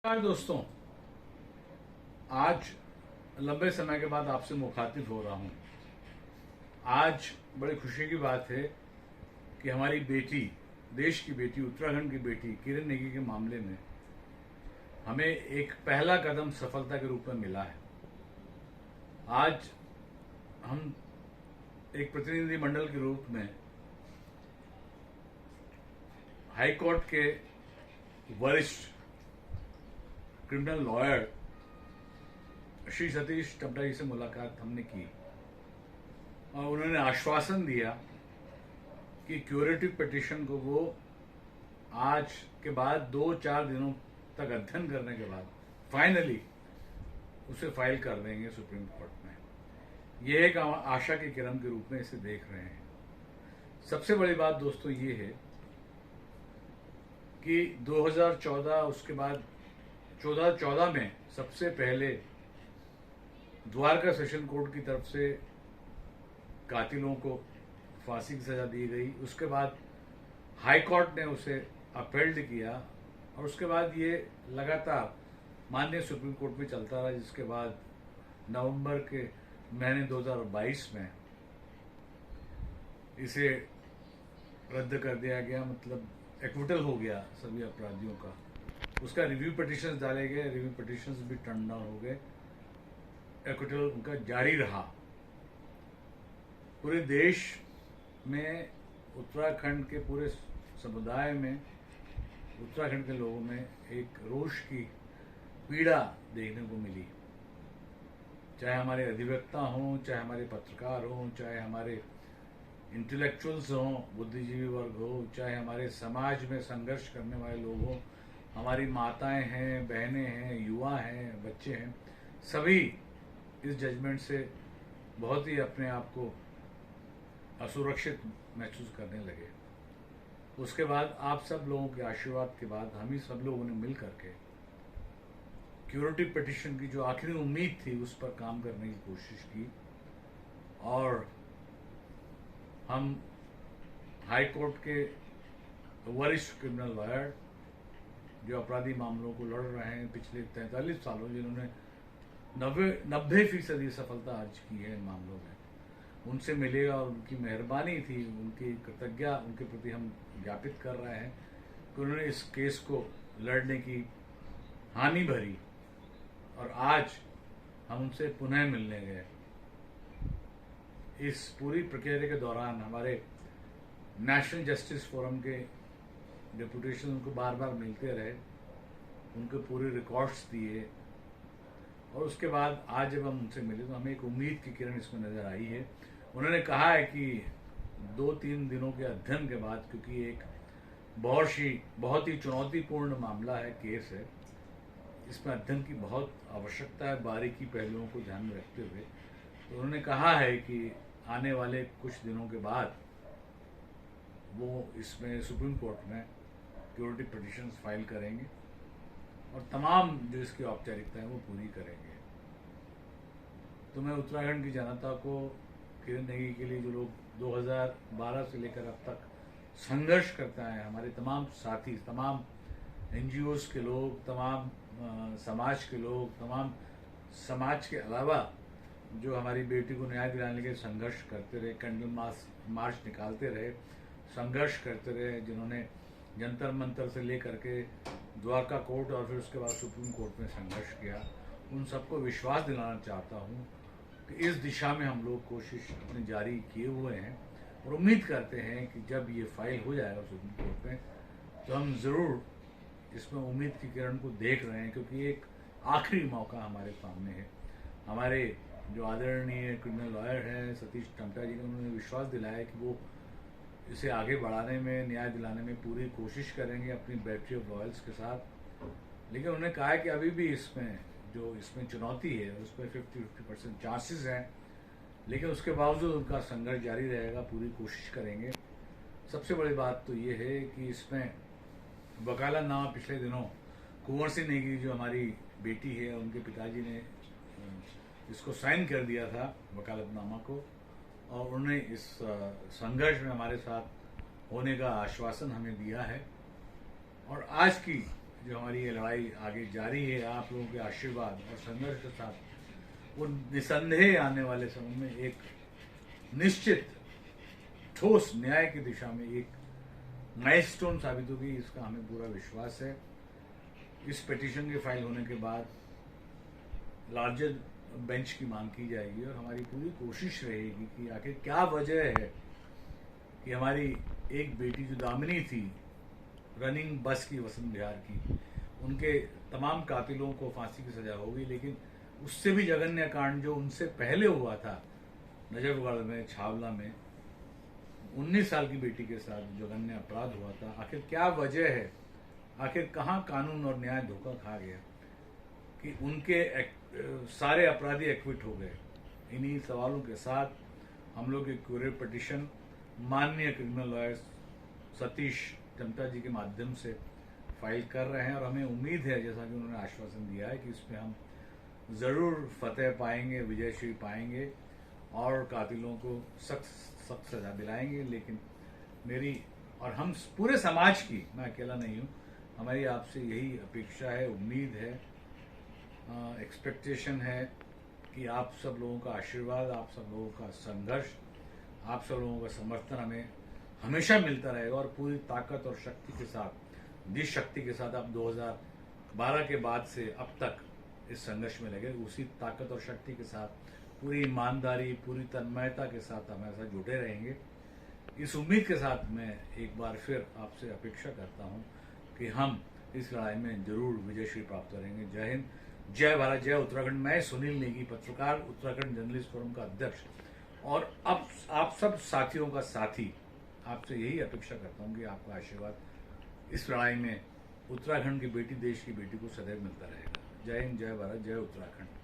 नमस्कार दोस्तों, आज लंबे समय के बाद आपसे मुखातिब हो रहा हूँ। आज बड़ी खुशी की बात है कि हमारी बेटी, देश की बेटी, उत्तराखंड की बेटी किरण नेगी के मामले में हमें एक पहला कदम सफलता के रूप में मिला है। आज हम एक प्रतिनिधि मंडल के रूप में हाई कोर्ट के वरिष्ठ क्रिमिनल लॉयर श्री सतीश टम्टा जी से मुलाकात हमने की और उन्होंने आश्वासन दिया कि क्यूरेटिव पिटीशन को वो आज के बाद 2-4 दिनों तक अध्ययन करने के बाद फाइनली उसे फाइल कर देंगे सुप्रीम कोर्ट में। ये एक आशा की किरण के रूप में इसे देख रहे हैं। सबसे बड़ी बात दोस्तों ये है कि 2014 उसके बाद 2014 में सबसे पहले द्वारका सेशन कोर्ट की तरफ से कातिलों को फांसी की सजा दी गई। उसके बाद हाई कोर्ट ने उसे अपील्ड किया और उसके बाद ये लगातार माननीय सुप्रीम कोर्ट में चलता रहा, जिसके बाद नवंबर के महीने 2022 में इसे रद्द कर दिया गया, मतलब एक्विटल हो गया सभी अपराधियों का। उसका रिव्यू पिटिशंस डाले गए, रिव्यू पिटिशंस भी टर्न डाउन हो गए, एक्विटल उनका जारी रहा। पूरे देश में, उत्तराखंड के पूरे समुदाय में, उत्तराखंड के लोगों में एक रोष की पीड़ा देखने को मिली। चाहे हमारे अधिवक्ता हों, चाहे हमारे पत्रकार हों, चाहे हमारे इंटेलेक्चुअल्स हों, बुद्धिजीवी वर्ग हो, चाहे हमारे समाज में संघर्ष करने वाले लोग हों, हमारी माताएं हैं, बहनें हैं, युवा हैं, बच्चे हैं, सभी इस जजमेंट से बहुत ही अपने आप को असुरक्षित महसूस करने लगे। उसके बाद आप सब लोगों के आशीर्वाद के बाद हम ही सब लोगों ने मिल करके क्यूरेटिव पिटीशन की जो आखिरी उम्मीद थी उस पर काम करने की कोशिश की और हम हाई कोर्ट के वरिष्ठ क्रिमिनल लॉयर जो अपराधी मामलों को लड़ रहे हैं पिछले 43 सालों, जिन्होंने 90% सफलता अर्ज की है इन मामलों में, उनसे मिले और उनकी मेहरबानी थी, उनकी कृतज्ञता उनके प्रति हम ज्ञापित कर रहे हैं कि उन्होंने इस केस को लड़ने की हामी भरी और आज हम उनसे पुनः मिलने गए। इस पूरी प्रक्रिया के दौरान हमारे नेशनल जस्टिस फोरम के डेपुटेशन उनको बार बार मिलते रहे, उनके पूरे रिकॉर्ड्स दिए और उसके बाद आज जब हम उनसे मिले तो हमें एक उम्मीद की किरण इसमें नज़र आई है। उन्होंने कहा है कि 2-3 दिनों के अध्ययन के बाद, क्योंकि एक बहुत ही चुनौतीपूर्ण मामला है, केस है, इसमें अध्ययन की बहुत आवश्यकता है, बारीकी पहलुओं को ध्यान में रखते हुए, तो उन्होंने कहा है कि आने वाले कुछ दिनों के बाद वो इसमें सुप्रीम कोर्ट में क्यूरेटिव पिटीशंस फाइल करेंगे और तमाम जो इसकी औपचारिकता है वो पूरी करेंगे। तो मैं उत्तराखंड की जनता को, किरण नेगी के लिए जो लोग 2012 से लेकर अब तक संघर्ष करते हैं, हमारे तमाम साथी, तमाम एनजीओज के लोग, तमाम समाज के लोग, तमाम समाज के अलावा जो हमारी बेटी को न्याय दिलाने के संघर्ष करते रहे, कैंडल मार्च निकालते रहे, संघर्ष करते रहे, जिन्होंने जंतर मंतर से लेकर के द्वारका कोर्ट और फिर उसके बाद सुप्रीम कोर्ट में संघर्ष किया, उन सबको विश्वास दिलाना चाहता हूँ कि इस दिशा में हम लोग कोशिश अपनी जारी किए हुए हैं और उम्मीद करते हैं कि जब ये फाइल हो जाएगा सुप्रीम कोर्ट में तो हम ज़रूर इसमें उम्मीद की किरण को देख रहे हैं, क्योंकि एक आखिरी मौका हमारे सामने है। हमारे जो आदरणीय क्रिमिनल लॉयर हैं सतीश टम्टा जी ने, उन्होंने विश्वास दिलाया कि वो इसे आगे बढ़ाने में, न्याय दिलाने में पूरी कोशिश करेंगे अपनी बैटरी ऑफ लॉयर्स के साथ। लेकिन उन्होंने कहा है कि अभी भी इसमें चुनौती है, उसमें 50% चांसेस हैं, लेकिन उसके बावजूद उनका संघर्ष जारी रहेगा, पूरी कोशिश करेंगे। सबसे बड़ी बात तो ये है कि इसमें वकालतनामा पिछले दिनों कुंवर सिंह नेगी जो हमारी बेटी है, उनके पिताजी ने इसको साइन कर दिया था वकालतनामा को, और उन्होंने इस संघर्ष में हमारे साथ होने का आश्वासन हमें दिया है। और आज की जो हमारी ये लड़ाई आगे जारी है, आप लोगों के आशीर्वाद और संघर्ष के साथ वो निसंदेह आने वाले समय में एक निश्चित ठोस न्याय की दिशा में एक माइलस्टोन साबित होगी, इसका हमें पूरा विश्वास है। इस पिटीशन के फाइल होने के बाद लार्जर बेंच की मांग की जाएगी और हमारी पूरी कोशिश रहेगी कि आखिर क्या वजह है कि हमारी एक बेटी जो दामिनी थी, रनिंग बस की वसंत विहार की, उनके तमाम कातिलों को फांसी की सजा होगी, लेकिन उससे भी जघन्य कांड जो उनसे पहले हुआ था नजफगढ़ में, छावला में 19 साल की बेटी के साथ जघन्य अपराध हुआ था, आखिर क्या वजह है, आखिर कहाँ कानून और न्याय धोखा खा गया कि उनके सारे अपराधी एक्विट हो गए। इन्हीं सवालों के साथ हम लोग एक क्यूरेट पिटीशन माननीय क्रिमिनल लॉयर सतीश टमटा जी के माध्यम से फाइल कर रहे हैं और हमें उम्मीद है, जैसा कि उन्होंने आश्वासन दिया है, कि इसमें हम ज़रूर फतेह पाएंगे, विजयश्री पाएंगे और कातिलों को सख्त सजा दिलाएंगे। लेकिन मेरी और हम पूरे समाज की, मैं अकेला नहीं हूँ, हमारी आपसे यही अपेक्षा है, उम्मीद है, एक्सपेक्टेशन है कि आप सब लोगों का आशीर्वाद, आप सब लोगों का संघर्ष, आप सब लोगों का समर्थन हमें हमेशा मिलता रहेगा और पूरी ताकत और शक्ति के साथ, जिस शक्ति के साथ आप 2012 के बाद से अब तक इस संघर्ष में लगे, उसी ताकत और शक्ति के साथ, पूरी ईमानदारी, पूरी तन्मयता के साथ हमारे साथ जुटे रहेंगे। इस उम्मीद के साथ मैं एक बार फिर आपसे अपेक्षा करता हूं कि हम इस लड़ाई में जरूर विजयश्री प्राप्त करेंगे। जय हिंद, जय भारत, जय उत्तराखंड। मैं सुनील नेगी, पत्रकार, उत्तराखंड जर्नलिस्ट फोरम का अध्यक्ष और अब आप सब साथियों का साथी, आपसे यही अपेक्षा करता हूं कि आपका आशीर्वाद इस लड़ाई में उत्तराखंड की बेटी, देश की बेटी को सदैव मिलता रहेगा। जय हिंद, जय भारत, जय उत्तराखंड।